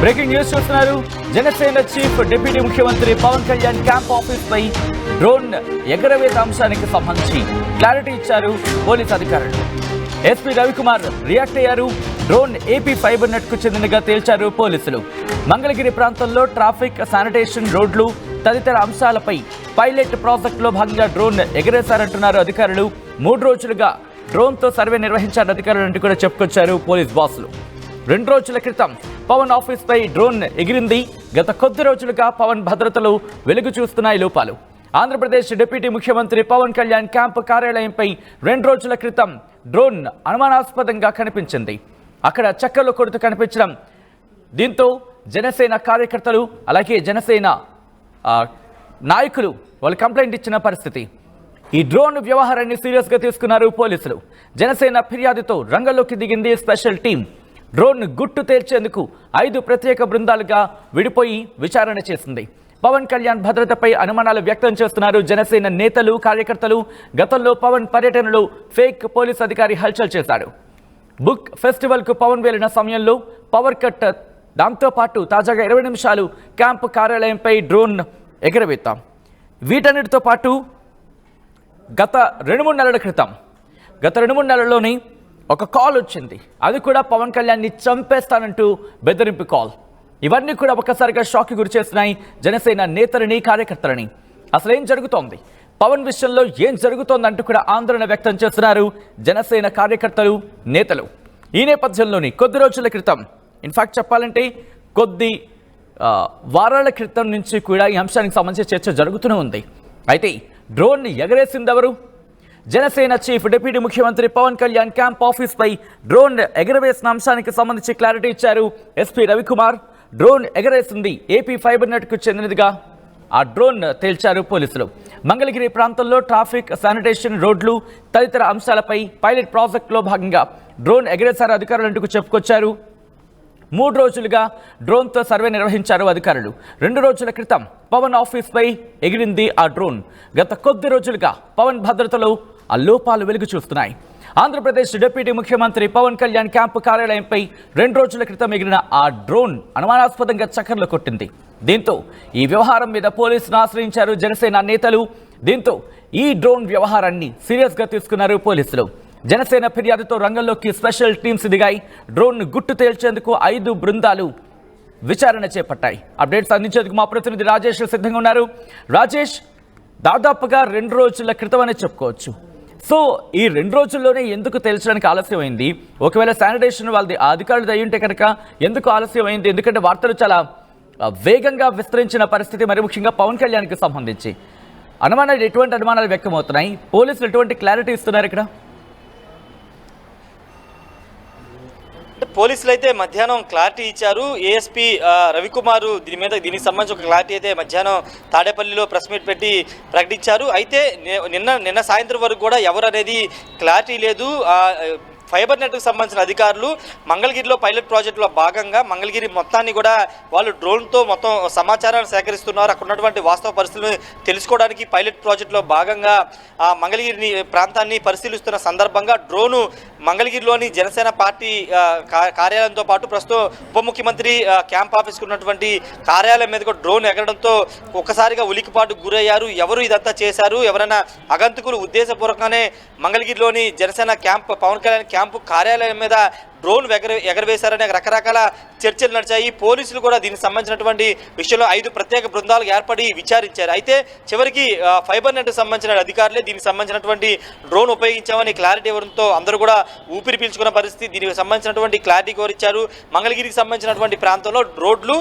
Breaking news చూస్తున్నారు. Janasena chief deputy ముఖ్యమంత్రి Pawan Kalyan camp office పై డ్రోన్ ఎగరవేత అంశానికి సంబంధించి క్లారిటీ ఇచ్చారు పోలీస్ అధికారులు. ఎస్పీ రవికుమార్ రియాక్ట్ అయ్యారు. డ్రోన్ ఏపీ ఫైబర్ నెట్ కు చెందినగా తేల్చారు పోలీసులు. మంగళగిరి ప్రాంతంలో ట్రాఫిక్, శానిటేషన్, రోడ్లు తదితర అంశాలపై పైలట్ ప్రాజెక్టులో భాగంగా డ్రోన్ ఎగరేశారంటున్నారు అధికారులు. 3 రోజులుగా డ్రోన్తో సర్వే నిర్వహించారు అధికారులంటూ కూడా చెప్పుకొచ్చారు పోలీస్ బాసులు. 2 రోజుల క్రితం పవన్ ఆఫీస్ పై డ్రోన్ ఎగిరింది. గత కొద్ది రోజులుగా పవన్ భద్రతలు వెలుగు చూస్తున్నాయి లోపాలు. ఆంధ్రప్రదేశ్ డిప్యూటీ ముఖ్యమంత్రి పవన్ కళ్యాణ్ క్యాంపు కార్యాలయంపై 2 రోజుల క్రితం డ్రోన్ అనుమానాస్పదంగా కనిపించింది. అక్కడ చక్కర్లు కొడుతూ కనిపించడం, దీంతో జనసేన కార్యకర్తలు అలాగే జనసేన నాయకులు వాళ్ళు కంప్లైంట్ ఇచ్చిన పరిస్థితి. ఈ డ్రోన్ వ్యవహారాన్ని సీరియస్గా తీసుకున్నారు పోలీసులు. జనసేన ఫిర్యాదుతో రంగంలోకి దిగింది స్పెషల్ టీం. డ్రోన్ గుట్టు తేల్చేందుకు 5 ప్రత్యేక బృందాలుగా విడిపోయి విచారణ చేసింది. పవన్ కళ్యాణ్ భద్రతపై అనుమానాలు వ్యక్తం చేస్తున్నారు జనసేన నేతలు, కార్యకర్తలు. గతంలో పవన్ పర్యటనలో ఫేక్ పోలీస్ అధికారి హల్చల్ చేశాడు. బుక్ ఫెస్టివల్కు పవన్ వెళ్లిన సమయంలో పవర్ కట్. దాంతోపాటు తాజాగా 20 నిమిషాలు క్యాంపు కార్యాలయంపై డ్రోన్ ఎగరవేస్తాం. వీటన్నిటితో పాటు గత 2-3 నెలల క్రితం, గత 2-3 నెలల్లోని ఒక కాల్ వచ్చింది. అది కూడా పవన్ కళ్యాణ్ని చంపేస్తానంటూ బెదిరింపు కాల్. ఇవన్నీ కూడా ఒక్కసారిగా షాక్కి గురి చేస్తున్నాయి జనసేన నేతలని, కార్యకర్తలని. అసలు ఏం జరుగుతోంది, పవన్ విషయంలో ఏం జరుగుతోందంటూ కూడా ఆందోళన వ్యక్తం చేస్తున్నారు జనసేన కార్యకర్తలు, నేతలు. ఈ నేపథ్యంలోని కొద్ది రోజుల క్రితం, ఇన్ఫాక్ట్ చెప్పాలంటే కొద్ది వారాల క్రితం నుంచి కూడా ఈ అంశానికి సంబంధించి చర్చ జరుగుతూనే ఉంది. అయితే డ్రోన్ ఎగరేసిందెవరు? జనసేన చీఫ్ డిప్యూటీ ముఖ్యమంత్రి పవన్ కళ్యాణ్ క్యాంప్ ఆఫీస్ పై డ్రోన్ ఎగరవేసిన అంశానికి సంబంధించి క్లారిటీ ఇచ్చారు ఎస్పీ రవికుమార్. డ్రోన్ ఎగరేసింది ఏపీ ఫైబర్ నెట్ కు చెందినదిగా ఆ డ్రోన్ తేల్చారు పోలీసులు. మంగళగిరి ప్రాంతంలో ట్రాఫిక్, శానిటేషన్, రోడ్లు తదితర అంశాలపై పైలట్ ప్రాజెక్టులో భాగంగా డ్రోన్ ఎగరేశారు అధికారులంటూ చెప్పుకొచ్చారు. 3 రోజులుగా డ్రోన్తో సర్వే నిర్వహించారు అధికారులు. 2 రోజుల క్రితం పవన్ ఆఫీస్ పై ఎగిరింది ఆ డ్రోన్. గత కొద్ది రోజులుగా పవన్ భద్రతలో ఆ లోపాలు వెలుగు చూస్తున్నాయి. ఆంధ్రప్రదేశ్ డిప్యూటీ ముఖ్యమంత్రి పవన్ కళ్యాణ్ క్యాంపు కార్యాలయంపై 2 రోజుల క్రితం ఎగిరిన ఆ డ్రోన్ అనుమానాస్పదంగా చక్కర్లు కొట్టింది. దీంతో ఈ వ్యవహారం మీద పోలీసును ఆశ్రయించారు జనసేన నేతలు. దీంతో ఈ డ్రోన్ వ్యవహారాన్ని సీరియస్గా తీసుకున్నారు పోలీసులు. జనసేన ఫిర్యాదుతో రంగంలోకి స్పెషల్ టీమ్స్ దిగాయి. డ్రోన్ గుట్టు తేల్చేందుకు 5 బృందాలు విచారణ చేపట్టాయి. అప్డేట్స్ అందించేందుకు మా ప్రతినిధి రాజేష్ సిద్ధంగా ఉన్నారు. రాజేష్, దాదాపుగా 2 రోజుల క్రితం అనే చెప్పుకోవచ్చు. సో ఈ 2 రోజుల్లోనే ఎందుకు తేల్చడానికి ఆలస్యమైంది? ఒకవేళ శానిటేషన్ వాళ్ళది అధికారులు అయ్యుంటే కనుక ఎందుకు ఆలస్యమైంది? ఎందుకంటే వార్తలు చాలా వేగంగా విస్తరించిన పరిస్థితి, మరి ముఖ్యంగా పవన్ కళ్యాణ్కి సంబంధించి ఎటువంటి అనుమానాలు వ్యక్తమవుతున్నాయి? పోలీసులు ఎటువంటి క్లారిటీ ఇస్తున్నారు ఇక్కడ? పోలీసులు అయితే మధ్యాహ్నం క్లారిటీ ఇచ్చారు. ఏఎస్పీ రవికుమార్ దీనికి సంబంధించి ఒక క్లారిటీ అయితే మధ్యాహ్నం తాడేపల్లిలో ప్రెస్ మీట్ పెట్టి ప్రకటించారు. అయితే నిన్న సాయంత్రం వరకు కూడా ఎవరు అనేది క్లారిటీ లేదు. ఫైబర్ నెట్కు సంబంధించిన అధికారులు మంగళగిరిలో పైలట్ ప్రాజెక్టులో భాగంగా మంగళగిరి మొత్తాన్ని కూడా వాళ్ళు డ్రోన్తో మొత్తం సమాచారాన్ని సేకరిస్తున్నారు. అక్కడ ఉన్నటువంటి వాస్తవ పరిస్థితులను తెలుసుకోవడానికి పైలట్ ప్రాజెక్టులో భాగంగా ఆ మంగళగిరిని ప్రాంతాన్ని పరిశీలిస్తున్న సందర్భంగా డ్రోను మంగళగిరిలోని జనసేన పార్టీ కార్యాలయంతో పాటు ప్రస్తుతం ఉప ముఖ్యమంత్రి క్యాంప్ ఆఫీస్కి ఉన్నటువంటి కార్యాలయం మీద కూడా డ్రోన్ ఎగరడంతో ఒక్కసారిగా ఉలికిపాటుకు గురయ్యారు. ఎవరు ఇదంతా చేశారు? ఎవరైనా అగంతకులు ఉద్దేశపూర్వకంగానే మంగళగిరిలోని జనసేన క్యాంప్, పవన్ కళ్యాణ్ క్యాంపు కార్యాలయం మీద డ్రోన్ ఎగరవేశారనే రకరకాల చర్చలు నడిచాయి. పోలీసులు కూడా దీనికి సంబంధించినటువంటి విషయంలో 5 ప్రత్యేక బృందాలు ఏర్పడి విచారించారు. అయితే చివరికి ఫైబర్ నెట్కి సంబంధించిన అధికారులే దీనికి సంబంధించినటువంటి డ్రోన్ ఉపయోగించామని క్లారిటీ ఇవ్వడంతో అందరూ కూడా ఊపిరి పీల్చుకున్న పరిస్థితి. దీనికి సంబంధించినటువంటి క్లారిటీ కోరిచ్చారు. మంగళగిరికి సంబంధించినటువంటి ప్రాంతంలో రోడ్లు,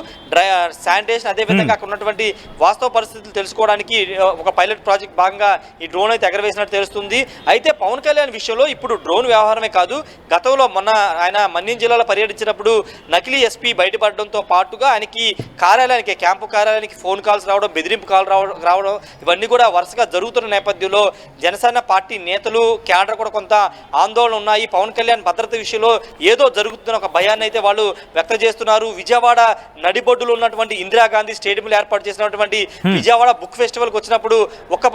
శానిటేషన్, అదేవిధంగా అక్కడ ఉన్నటువంటి వాస్తవ పరిస్థితులు తెలుసుకోవడానికి ఒక పైలట్ ప్రాజెక్ట్ భాగంగా ఈ డ్రోన్ అయితే ఎగరవేసినట్టు తెలుస్తుంది. అయితే పవన్ కళ్యాణ్ విషయంలో ఇప్పుడు డ్రోన్ వ్యవహారమే కాదు, గతంలో మొన్న ఆయన మన్యం జిల్లాలో పర్యటించినప్పుడు నకిలీ ఎస్పీ బయటపడడంతో పాటుగా ఆయనకి కార్యాలయానికి, క్యాంపు కార్యాలయానికి ఫోన్ కాల్స్ రావడం, బెదిరింపు కాల్ రావడం ఇవన్నీ కూడా వరుసగా జరుగుతున్న నేపథ్యంలో జనసేన పార్టీ నేతలు, క్యాడర్ కూడా కొంత ఆందోళన ఉన్నాయి. పవన్ కళ్యాణ్ భద్రత విషయంలో ఏదో జరుగుతున్న ఒక భయాన్ని అయితే వాళ్ళు వ్యక్తం చేస్తున్నారు. విజయవాడ నడిబొడ్డులో ఉన్నటువంటి ఇందిరాగాంధీ స్టేడియంలో ఏర్పాటు చేసినటువంటి విజయవాడ బుక్ ఫెస్టివల్కి వచ్చినప్పుడు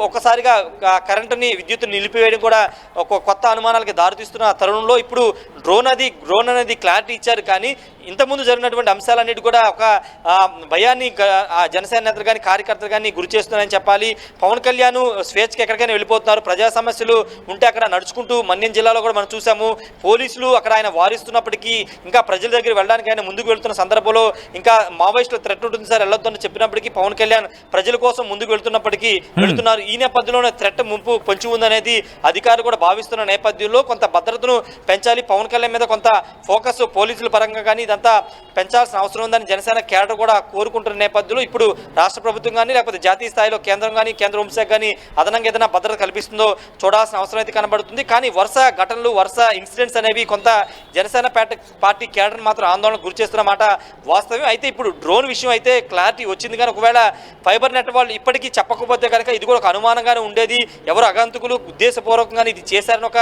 ఒక్కసారిగా కరెంటుని, విద్యుత్తుని నిలిపివేయడం కూడా ఒక కొత్త అనుమానాలకి దారితీస్తున్న తరుణంలో ఇప్పుడు డ్రోన్ అనేది క్లారిటీ ఇచ్చారు. కానీ ఇంతకుముందు జరిగినటువంటి అంశాలన్నిటి కూడా ఒక భయాన్ని జనసేన నేతలు కానీ కార్యకర్తలు కానీ గురి చేస్తున్నారని చెప్పాలి. పవన్ కళ్యాణ్ స్వేచ్ఛకి ఎక్కడికైనా వెళ్ళిపోతున్నారు. ప్రజా సమస్యలు ఉంటే అక్కడ నడుచుకుంటూ మన్యం జిల్లాలో కూడా మనం చూసాము. పోలీసులు అక్కడ ఆయన వారిస్తున్నప్పటికీ ఇంకా ప్రజల దగ్గర వెళ్ళడానికి ఆయన ముందుకు వెళ్తున్న సందర్భంలో ఇంకా మావోయిస్టుల థ్రెట్ ఉంటుంది సార్ వెళ్ళొద్దని చెప్పినప్పటికీ పవన్ కళ్యాణ్ ప్రజల కోసం ముందుకు వెళ్తున్నప్పటికీ వెళుతున్నారు. ఈ నేపథ్యంలోనే థ్రెట్ ముంపు పొంచి ఉందనేది అధికారులు కూడా భావిస్తున్న నేపథ్యంలో కొంత భద్రతను పెంచాలి. పవన్ కళ్యాణ్ మీద కొంత ఫోకస్ పోలీసుల పరంగా కానీ ఇదంతా పెంచాల్సిన అవసరం ఉందని జనసేన కేడర్ కూడా కోరుకుంటున్న నేపథ్యంలో ఇప్పుడు రాష్ట్ర ప్రభుత్వం కానీ లేకపోతే జాతీయ స్థాయిలో కేంద్రం కానీ కేంద్ర హోంశాఖ కానీ అదనంగా ఏదైనా భద్రత కల్పిస్తుందో చూడాల్సిన అవసరం అయితే కనబడుతుంది. కానీ వరుస ఘటనలు వరుస ఇన్సిడెంట్స్ అనేవి కొంత జనసేన పార్టీ కేడర్ మాత్రం ఆందోళనకు గురి చేస్తున్నమాట వాస్తవం. అయితే ఇప్పుడు డ్రోన్ విషయం అయితే క్లారిటీ వచ్చింది. కానీ ఒకవేళ ఫైబర్ నెట్ వాళ్ళు ఇప్పటికీ చెప్పకపోతే కనుక ఇది కూడా ఒక అనుమానంగానే ఉండేది. ఎవరు అగంతకులు ఉద్దేశపూర్వకంగా ఇది చేశారని ఒక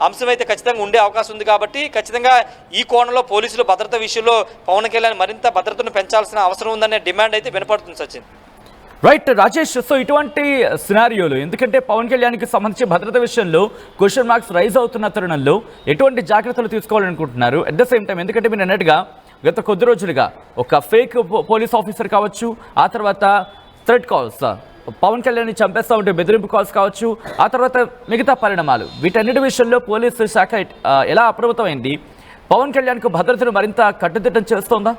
అంశం అయితే ఖచ్చితంగా ఉండే అవకాశం ఉంది. కాబట్టి ఖచ్చితంగా ఈ కోణంలో పోలీసులు భద్రత విషయంలో పవన్ కళ్యాణ్ మరింత భద్రతను పెంచాల్సిన అవసరం ఉందనే డిమాండ్ అయితే వినపడుతుంది సచిన్. రైట్ రాజేష్, సో ఇటువంటి సినారియోలు ఎందుకంటే పవన్ కళ్యాణ్కి సంబంధించి భద్రత విషయంలో క్వశ్చన్ మార్క్స్ రైజ్ అవుతున్న తరుణంలో ఎటువంటి జాగ్రత్తలు తీసుకోవాలనుకుంటున్నారు? అట్ ద సేమ్ టైం ఎందుకంటే మీరు అన్నట్టుగా గత కొద్ది రోజులుగా ఒక ఫేక్ పోలీస్ ఆఫీసర్ కావచ్చు, ఆ తర్వాత థ్రెట్ కాల్స్, పవన్ కళ్యాణ్ని చంపేస్తా ఉంటే బెదిరింపు కాల్స్ కావచ్చు, ఆ తర్వాత మిగతా పరిణామాలు, వీటన్నిటి విషయంలో పోలీసు శాఖ ఎలా అప్రమత్తమైంది? పవన్ కళ్యాణ్కు భద్రతను మరింత కట్టుదిట్టం చేస్తోందా?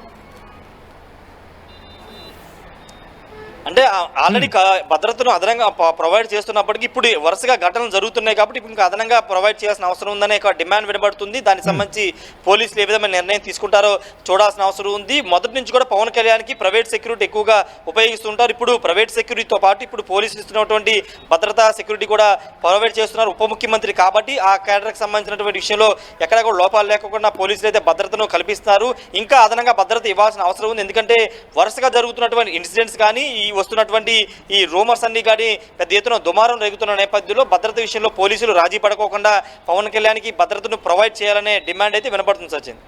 అంటే ఆల్రెడీ భద్రతను అదనంగా ప్రొవైడ్ చేస్తున్నప్పటికీ ఇప్పుడు వరుసగా ఘటనలు జరుగుతున్నాయి కాబట్టి ఇప్పుడు ఇంకా అదనంగా ప్రొవైడ్ చేయాల్సిన అవసరం ఉందనే ఒక డిమాండ్ వినబడుతుంది. దానికి సంబంధించి పోలీసులు ఏ విధమైన నిర్ణయం తీసుకుంటారో చూడాల్సిన అవసరం ఉంది. మొదటి నుంచి కూడా పవన్ కళ్యాణ్కి ప్రైవేట్ సెక్యూరిటీ ఎక్కువగా ఉపయోగిస్తుంటారు. ఇప్పుడు ప్రైవేట్ సెక్యూరిటీతో పాటు ఇప్పుడు పోలీసులు ఇస్తున్నటువంటి భద్రతా సెక్యూరిటీ కూడా ప్రొవైడ్ చేస్తున్నారు. ఉప ముఖ్యమంత్రి కాబట్టి ఆ కేడర్కి సంబంధించినటువంటి విషయంలో ఎక్కడ కూడా లోపాలు లేకుండా పోలీసులు అయితే భద్రతను కల్పిస్తున్నారు. ఇంకా అదనంగా భద్రత ఇవ్వాల్సిన అవసరం ఉంది. ఎందుకంటే వరుసగా జరుగుతున్నటువంటి ఇన్సిడెంట్స్ కానీ ఈ వస్తున్నటువంటి ఈ రూమర్స్ అన్ని కానీ పెద్ద ఎత్తున దుమారం రేగుతున్న నేపథ్యంలో భద్రత విషయంలో పోలీసులు రాజీ పడకోకుండా పవన్ కళ్యాణ్కి భద్రతను ప్రొవైడ్ చేయాలనే డిమాండ్ అయితే వినపడుతుంది సచిన్.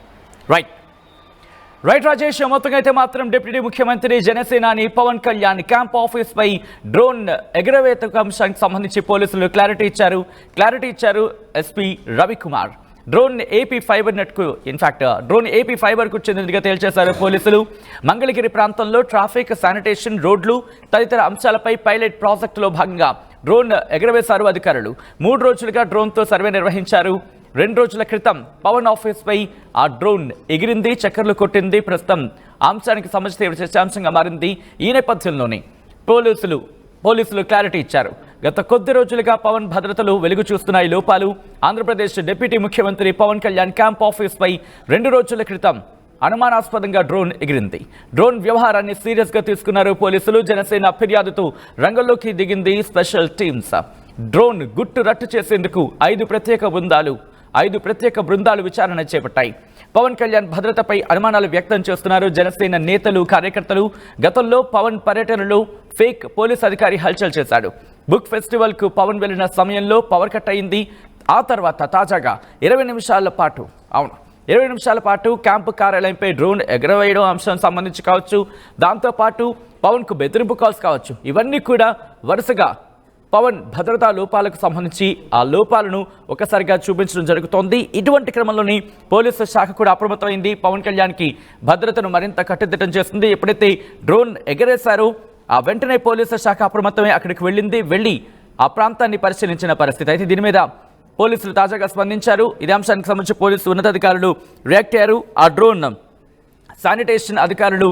రైట్ రాజేష్, మొత్తంగా అయితే మాత్రం డిప్యూటీ ముఖ్యమంత్రి జనసేనాని పవన్ కళ్యాణ్ క్యాంప్ ఆఫీస్ పై డ్రోన్ ఎగరవేత అంశానికి సంబంధించి పోలీసులు క్లారిటీ ఇచ్చారు SP Ravikumar. Drone AP fibre నెట్కు ఇన్ఫాక్ట్ డ్రోన్ ఏపీ ఫైబర్కు చెందినదిగా తేల్చేశారు పోలీసులు. మంగళగిరి ప్రాంతంలో ట్రాఫిక్, శానిటేషన్, రోడ్లు తదితర అంశాలపై పైలట్ ప్రాజెక్టులో భాగంగా డ్రోన్ ఎగరవేశారు అధికారులు. 3 రోజులుగా డ్రోన్తో సర్వే నిర్వహించారు. 2 రోజుల క్రితం పవన్ ఆఫీస్పై ఆ డ్రోన్ ఎగిరింది, చక్కర్లు కొట్టింది. ప్రస్తుతం అంశానికి సంబంధించి చర్చాంశంగా మారింది. ఈ నేపథ్యంలోనే పోలీసులు క్లారిటీ ఇచ్చారు. గత కొద్ది రోజులుగా పవన్ భద్రతలు వెలుగు చూస్తున్నాయి లోపాలు. ఆంధ్రప్రదేశ్ డిప్యూటీ ముఖ్యమంత్రి పవన్ కళ్యాణ్ క్యాంప్ ఆఫీస్పై 2 రోజుల క్రితం అనుమానాస్పదంగా డ్రోన్ ఎగిరింది. డ్రోన్ వ్యవహారాన్ని సీరియస్గా తీసుకున్నారు పోలీసులు. జనసేన ఫిర్యాదుతో రంగంలోకి దిగింది స్పెషల్ టీమ్స్. డ్రోన్ గుట్టు రట్టు చేసేందుకు 5 ప్రత్యేక బృందాలు విచారణ చేపట్టాయి. పవన్ కళ్యాణ్ భద్రతపై అనుమానాలు వ్యక్తం చేస్తున్నారు జనసేన నేతలు, కార్యకర్తలు. గతంలో పవన్ పర్యటనలో ఫేక్ పోలీస్ అధికారి హల్చల్ చేశాడు. బుక్ ఫెస్టివల్కు పవన్ వెళ్లిన సమయంలో పవర్ కట్ అయింది. ఆ తర్వాత తాజాగా 20 నిమిషాల పాటు క్యాంపు కార్యాలయంపై డ్రోన్ ఎగరవేయడం అంశం సంబంధించి కావచ్చు, దాంతోపాటు పవన్కు బెదిరింపు కాల్స్ కావచ్చు, ఇవన్నీ కూడా వరుసగా పవన్ భద్రతా లోపాలకు సంబంధించి ఆ లోపాలను ఒకసారిగా చూపించడం జరుగుతోంది. ఇటువంటి క్రమంలోని పోలీసు శాఖ కూడా అప్రమత్తమైంది. పవన్ కళ్యాణ్కి భద్రతను మరింత కట్టుదిట్టం చేస్తుంది. ఎప్పుడైతే డ్రోన్ ఎగరేశారో ఆ వెంటనే పోలీసు శాఖ అప్రమత్తమై అక్కడికి వెళ్ళి ఆ ప్రాంతాన్ని పరిశీలించిన పరిస్థితి. అయితే దీని మీద పోలీసులు తాజాగా స్పందించారు. ఇదే అంశానికి సంబంధించి పోలీసు ఉన్నతాధికారులు రియాక్ట్ అయ్యారు. ఆ డ్రోన్ శానిటేషన్ అధికారులు